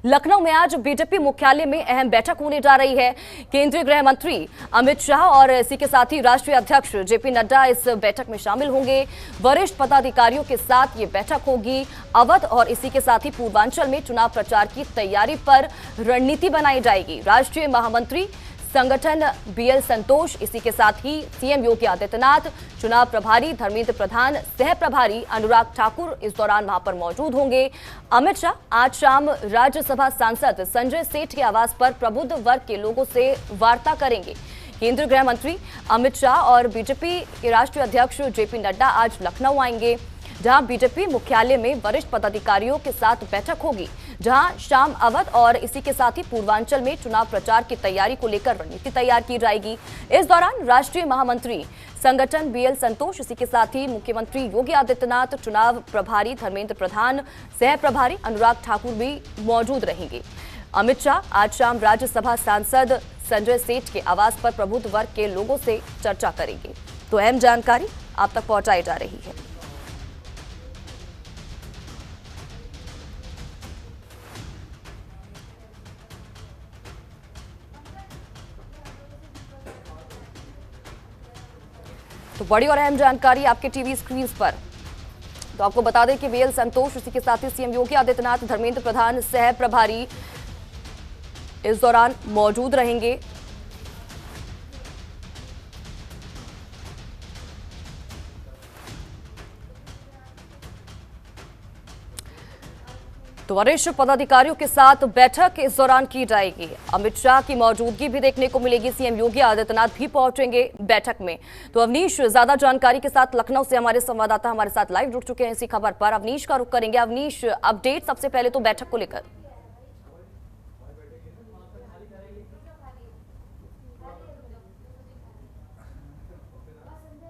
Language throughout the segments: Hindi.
लखनऊ में आज बीजेपी मुख्यालय में अहम बैठक होने जा रही है। केंद्रीय गृह मंत्री अमित शाह और इसी के साथ ही राष्ट्रीय अध्यक्ष जेपी नड्डा इस बैठक में शामिल होंगे। वरिष्ठ पदाधिकारियों के साथ ये बैठक होगी। अवध और इसी के साथ ही पूर्वांचल में चुनाव प्रचार की तैयारी पर रणनीति बनाई जाएगी। राष्ट्रीय महामंत्री संगठन बीएल संतोष, इसी के साथ ही सीएम योगी आदित्यनाथ, चुनाव प्रभारी धर्मेंद्र प्रधान, सह प्रभारी अनुराग ठाकुर इस दौरान वहां पर मौजूद होंगे। अमित शाह आज शाम राज्यसभा सांसद संजय सेठ के आवास पर प्रबुद्ध वर्ग के लोगों से वार्ता करेंगे। केंद्रीय गृह मंत्री अमित शाह और बीजेपी के राष्ट्रीय अध्यक्ष जेपी नड्डा आज लखनऊ आएंगे, जहां बीजेपी मुख्यालय में वरिष्ठ पदाधिकारियों के साथ बैठक होगी, जहां शाम अवध और इसी के साथ ही पूर्वांचल में चुनाव प्रचार की तैयारी को लेकर रणनीति तैयार की जाएगी। इस दौरान राष्ट्रीय महामंत्री संगठन बीएल संतोष, इसी के साथ ही मुख्यमंत्री योगी आदित्यनाथ, चुनाव प्रभारी धर्मेंद्र प्रधान, सह प्रभारी अनुराग ठाकुर भी मौजूद रहेंगे। अमित शाह आज शाम राज्यसभा सांसद संजय सेठ के आवास पर प्रबुद्ध वर्ग के लोगों से चर्चा करेंगे। तो अहम जानकारी आप तक पहुंचाई जा रही है। तो बड़ी और अहम जानकारी आपके टीवी स्क्रीन पर। तो आपको बता दें कि बीएल संतोष, इसी के साथ ही सीएम योगी आदित्यनाथ, धर्मेंद्र प्रधान, सह प्रभारी इस दौरान मौजूद रहेंगे। तो वरिष्ठ पदाधिकारियों के साथ बैठक इस दौरान की जाएगी। अमित शाह की मौजूदगी भी देखने को मिलेगी। सीएम योगी आदित्यनाथ भी पहुंचेंगे बैठक में। तो अवनीश, ज्यादा जानकारी के साथ लखनऊ से हमारे संवाददाता हमारे साथ लाइव जुड़ चुके हैं इसी खबर पर। अवनीश का रुख करेंगे। अवनीश, अपडेट सबसे पहले तो बैठक को लेकर।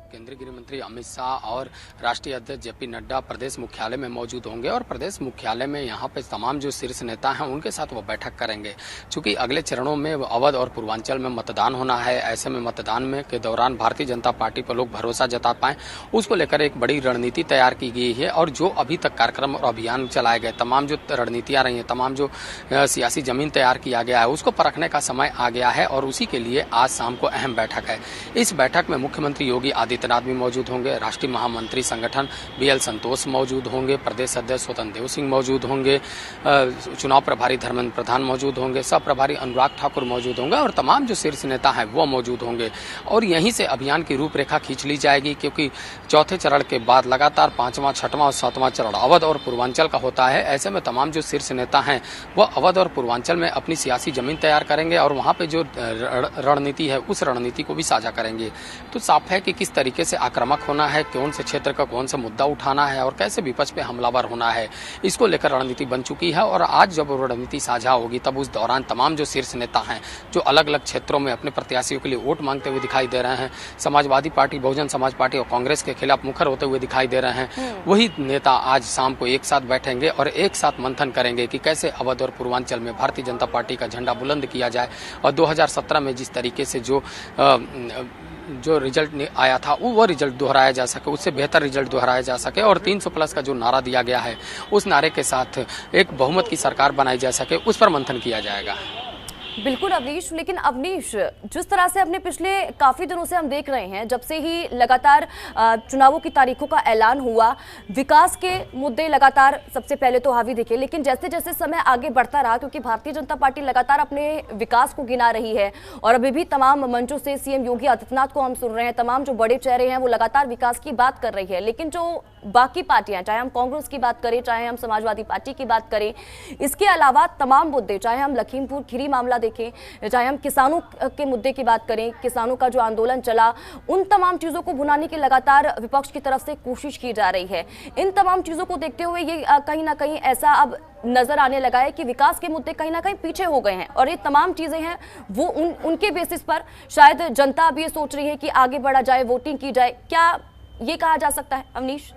केंद्रीय गृह मंत्री अमित शाह और राष्ट्रीय अध्यक्ष जेपी नड्डा प्रदेश मुख्यालय में मौजूद होंगे और प्रदेश मुख्यालय में यहां पे तमाम जो शीर्ष नेता हैं उनके साथ वो बैठक करेंगे। चूंकि अगले चरणों में अवध और पूर्वांचल में मतदान होना है, ऐसे में मतदान में के दौरान भारतीय जनता पार्टी पर लोग भरोसा जता पाएं, उसको लेकर एक बड़ी रणनीति तैयार की गई है। और जो अभी तक कार्यक्रम और अभियान चलाए गए, तमाम जो रणनीतियां रही हैं, तमाम जो सियासी जमीन तैयार किया गया है, उसको परखने का समय आ गया है और उसी के लिए आज शाम को अहम बैठक है। इस बैठक में मुख्यमंत्री योगी आदित्यनाथ भी मौजूद होंगे, राष्ट्रीय महामंत्री संगठन बीएल संतोष मौजूद होंगे, प्रदेश अध्यक्ष स्वतंत्र देव सिंह मौजूद होंगे, चुनाव प्रभारी धर्मेंद्र प्रधान मौजूद होंगे, सह प्रभारी अनुराग ठाकुर मौजूद होंगे और तमाम जो शीर्ष नेता हैं वो मौजूद होंगे। और यहीं से अभियान की रूपरेखा खींच ली जाएगी, क्योंकि चौथे चरण के बाद लगातार 5वां, 6वां और 7वां चरण अवध और पूर्वांचल का होता है। ऐसे में तमाम जो शीर्ष नेता हैं वो अवध और पूर्वांचल में अपनी सियासी जमीन तैयार करेंगे और वहां पे जो रणनीति है उस रणनीति को भी साझा करेंगे। तो साफ है कि किस तरीके से आक्रामक होना है, कौन से क्षेत्र का कौन सा मुद्दा उठाना है और कैसे विपक्ष पे हमलावर होना है, इसको लेकर रणनीति बन चुकी है। और आज जब रणनीति साझा होगी तब उस दौरान तमाम जो शीर्ष नेता हैं जो अलग अलग क्षेत्रों में अपने प्रत्याशियों के लिए वोट मांगते हुए दिखाई दे रहे हैं, समाजवादी पार्टी, बहुजन समाज पार्टी और कांग्रेस के खिलाफ मुखर होते हुए दिखाई दे रहे हैं, वही नेता आज शाम को एक साथ बैठेंगे और एक साथ मंथन करेंगे कि कैसे अवध और पूर्वांचल में भारतीय जनता पार्टी का झंडा बुलंद किया जाए और 2017 में जिस तरीके से जो रिजल्ट आया था वो रिजल्ट दोहराया जा सके, उससे बेहतर रिजल्ट दोहराया जा सके और 300 प्लस का जो नारा दिया गया है उस नारे के साथ एक बहुमत की सरकार बनाई जा सके, उस पर मंथन किया जाएगा। बिल्कुल अवनीश, लेकिन अवनीश, जिस तरह से अपने पिछले काफी दिनों से हम देख रहे हैं, जब से ही लगातार चुनावों की तारीखों का ऐलान हुआ, विकास के मुद्दे लगातार सबसे पहले तो हावी दिखे, लेकिन जैसे जैसे समय आगे बढ़ता रहा, क्योंकि भारतीय जनता पार्टी लगातार अपने विकास को गिना रही है और अभी भी तमाम मंचों से सीएम योगी आदित्यनाथ को हम सुन रहे हैं, तमाम जो बड़े चेहरे हैं वो लगातार विकास की बात कर रही है, लेकिन जो बाकी पार्टियां, चाहे हम कांग्रेस की बात करें, चाहे हम समाजवादी पार्टी की बात करें, इसके अलावा तमाम मुद्दे, चाहे हम लखीमपुर खीरी मामला देखें, चाहे हम किसानों के मुद्दे की बात करें, किसानों का जो आंदोलन चला, उन तमाम चीजों को भुनाने की लगातार विपक्ष की तरफ से कोशिश की जा रही है। इन तमाम चीजों को देखते हुए ये कहीं ना कहीं ऐसा अब नजर आने लगा है कि विकास के मुद्दे कहीं ना कहीं पीछे हो गए हैं और ये तमाम चीजें हैं वो उनके बेसिस पर शायद जनता अब ये सोच रही है कि आगे बढ़ा जाए, वोटिंग की जाए। क्या ये कहा जा सकता है अवनीश?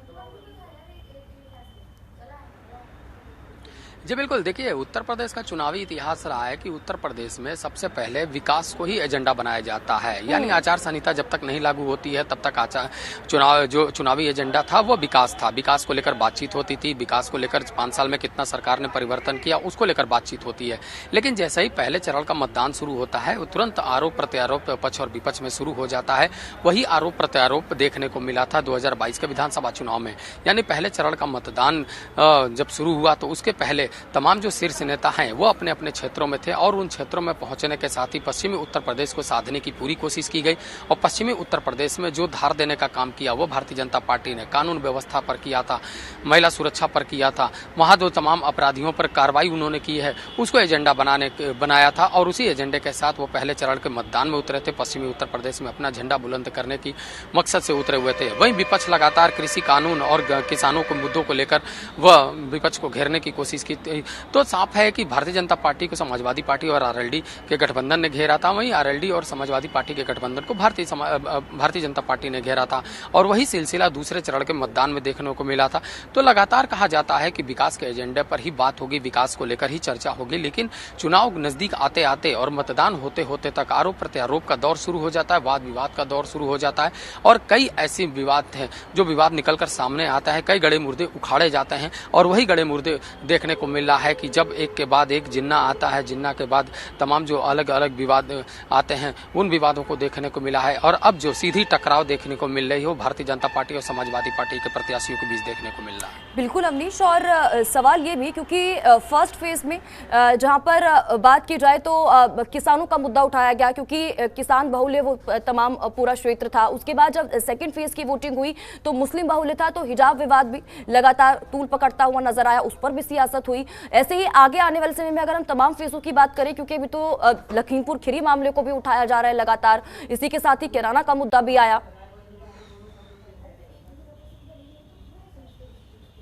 जी बिल्कुल, देखिए उत्तर प्रदेश का चुनावी इतिहास रहा है कि उत्तर प्रदेश में सबसे पहले विकास को ही एजेंडा बनाया जाता है। यानी आचार संहिता जब तक नहीं लागू होती है तब तक चुनावी एजेंडा था वो विकास था। विकास को लेकर बातचीत होती थी, विकास को लेकर 5 साल में कितना सरकार ने परिवर्तन किया उसको लेकर बातचीत होती है। लेकिन जैसे ही पहले चरण का मतदान शुरू होता है तुरंत आरोप प्रत्यारोप पक्ष और विपक्ष में शुरू हो जाता है। वही आरोप प्रत्यारोप देखने को मिला था 2022 के विधानसभा चुनाव में। यानी पहले चरण का मतदान जब शुरू हुआ तो उसके पहले तमाम जो शीर्ष नेता हैं वो अपने अपने क्षेत्रों में थे और उन क्षेत्रों में पहुंचने के साथ ही पश्चिमी उत्तर प्रदेश को साधने की पूरी कोशिश की गई। और पश्चिमी उत्तर प्रदेश में जो धार देने का काम किया वो भारतीय जनता पार्टी ने कानून व्यवस्था पर किया था, महिला सुरक्षा पर किया था, वहां जो तमाम अपराधियों पर कार्रवाई उन्होंने की है उसको एजेंडा बनाया था। और उसी एजेंडे के साथ वो पहले चरण के मतदान में उतरे थे, पश्चिमी उत्तर प्रदेश में अपना झंडा बुलंद करने की मकसद से उतरे हुए थे। वहीं विपक्ष लगातार कृषि कानून और किसानों के मुद्दों को लेकर वह विपक्ष को घेरने की कोशिश की। तो साफ है कि भारतीय जनता पार्टी को समाजवादी पार्टी और आरएलडी के गठबंधन ने घेरा था, वहीं आरएलडी और समाजवादी पार्टी के गठबंधन को भारतीय जनता पार्टी ने घेरा था। और वही सिलसिला दूसरे चरण के मतदान में देखने को मिला था। तो लगातार कहा जाता है कि विकास के एजेंडे पर ही बात होगी, विकास को लेकर ही चर्चा होगी। लेकिन चुनाव नजदीक आते आते और मतदान होते होते तक आरोप प्रत्यारोप का दौर शुरू हो जाता है, वाद विवाद का दौर शुरू हो जाता है। और कई ऐसे विवाद हैं जो विवाद निकलकर सामने आता है, कई गड़े मुर्दे उखाड़े जाते हैं। और वही गड़े मुर्दे देखने को मिल रहा है कि जब एक के बाद एक जिन्ना आता है, जिन्ना के बाद तमाम जो अलग अलग विवाद आते हैं उन विवादों को देखने को मिला है। और अब जो सीधी टकराव देखने को मिल रही है वो भारतीय जनता पार्टी और समाजवादी पार्टी के प्रत्याशियों के बीच देखने को मिल रहा है। बिल्कुल अवनीश, और सवाल ये भी क्योंकि फर्स्ट फेज में जहां पर बात की जाए तो किसानों का मुद्दा उठाया गया क्योंकि किसान बहुल्य वो तमाम पूरा क्षेत्र था। उसके बाद जब सेकंड फेज की वोटिंग हुई तो मुस्लिम बहुल्य था, तो हिजाब विवाद भी लगातार तूल पकड़ता हुआ नजर आया, उस पर भी सियासत हुई। ऐसे ही आगे आने वाले समय में अगर हम तमाम फेजों की बात करें, क्योंकि अभी तो लखीमपुर खीरी मामले को भी उठाया जा रहा है लगातार, इसी के साथ ही किराना का मुद्दा भी आया।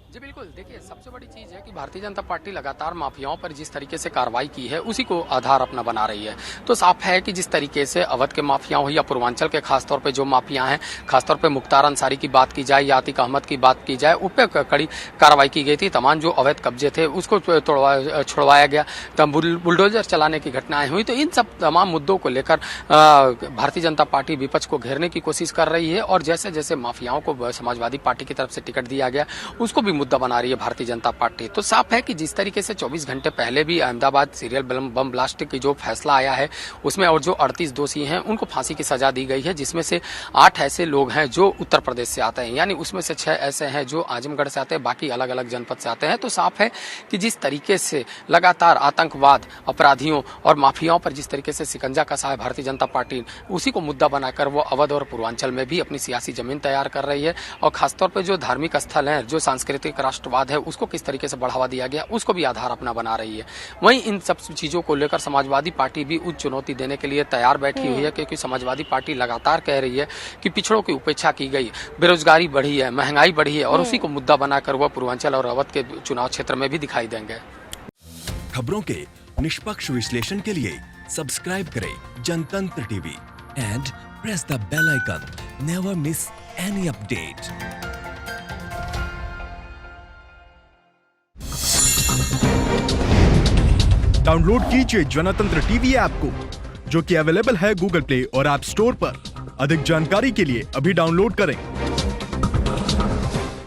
जी बिल्कुल, देखिए सबसे बड़ी चीज है कि भारतीय जनता पार्टी लगातार माफियाओं पर जिस तरीके से कार्रवाई की है उसी को आधार अपना बना रही है। तो साफ है कि जिस तरीके से अवध के माफिया हो या पूर्वांचल के खासतौर पे जो माफिया हैं, खासतौर पे मुख्तार अंसारी की बात की जाए या आतिक अहमद की बात की जाए, उन पर कड़ी कार्रवाई की गई थी। तमाम जो अवैध कब्जे थे उसको छुड़वाया गया, तब बुलडोजर चलाने की घटनाएं हुई। तो इन सब तमाम मुद्दों को लेकर भारतीय जनता पार्टी विपक्ष को घेरने की कोशिश कर रही है। और जैसे जैसे माफियाओं को समाजवादी पार्टी की तरफ से टिकट दिया गया उसको भी मुद्दा बना रही है भारतीय जनता पार्टी। तो साफ है कि जिस तरीके से 24 घंटे पहले भी अहमदाबाद सीरियल बम ब्लास्ट की जो फैसला आया है उसमें और जो 38 दोषी हैं उनको फांसी की सजा दी गई है, जिसमें से 8 ऐसे लोग हैं जो उत्तर प्रदेश से आते हैं, यानी उसमें से 6 ऐसे हैं जो आजमगढ़ से आते हैं, बाकी अलग अलग जनपद से आते हैं। तो साफ है कि जिस तरीके से लगातार आतंकवाद, अपराधियों और माफियाओं पर जिस तरीके से शिकंजा कसा है भारतीय जनता पार्टी, उसी को मुद्दा बनाकर वो अवध और पूर्वांचल में भी अपनी सियासी जमीन तैयार कर रही है। और खासतौर पर जो धार्मिक स्थल हैं, जो सांस्कृतिक राष्ट्रवाद है, उसको किस तरीके से बढ़ावा दिया गया उसको भी आधार अपना बना रही है। वहीं इन सब चीजों को लेकर समाजवादी पार्टी भी उच्च चुनौती देने के लिए तैयार बैठी हुई है, क्योंकि समाजवादी पार्टी लगातार कह रही है कि पिछड़ों की उपेक्षा की गई, बेरोजगारी बढ़ी है, महंगाई बढ़ी है, और उसी को मुद्दा बनाकर वह पूर्वांचल और अवध के चुनाव क्षेत्र में भी दिखाई देंगे। खबरों के निष्पक्ष विश्लेषण के लिए सब्सक्राइब करें Jantantra TV and press the bell icon. Never miss any update. Download कीजिए जनतंत्र टीवी ऐप को, जो कि अवेलेबल है गूगल प्ले और ऐप स्टोर पर। अधिक जानकारी के लिए अभी डाउनलोड करें।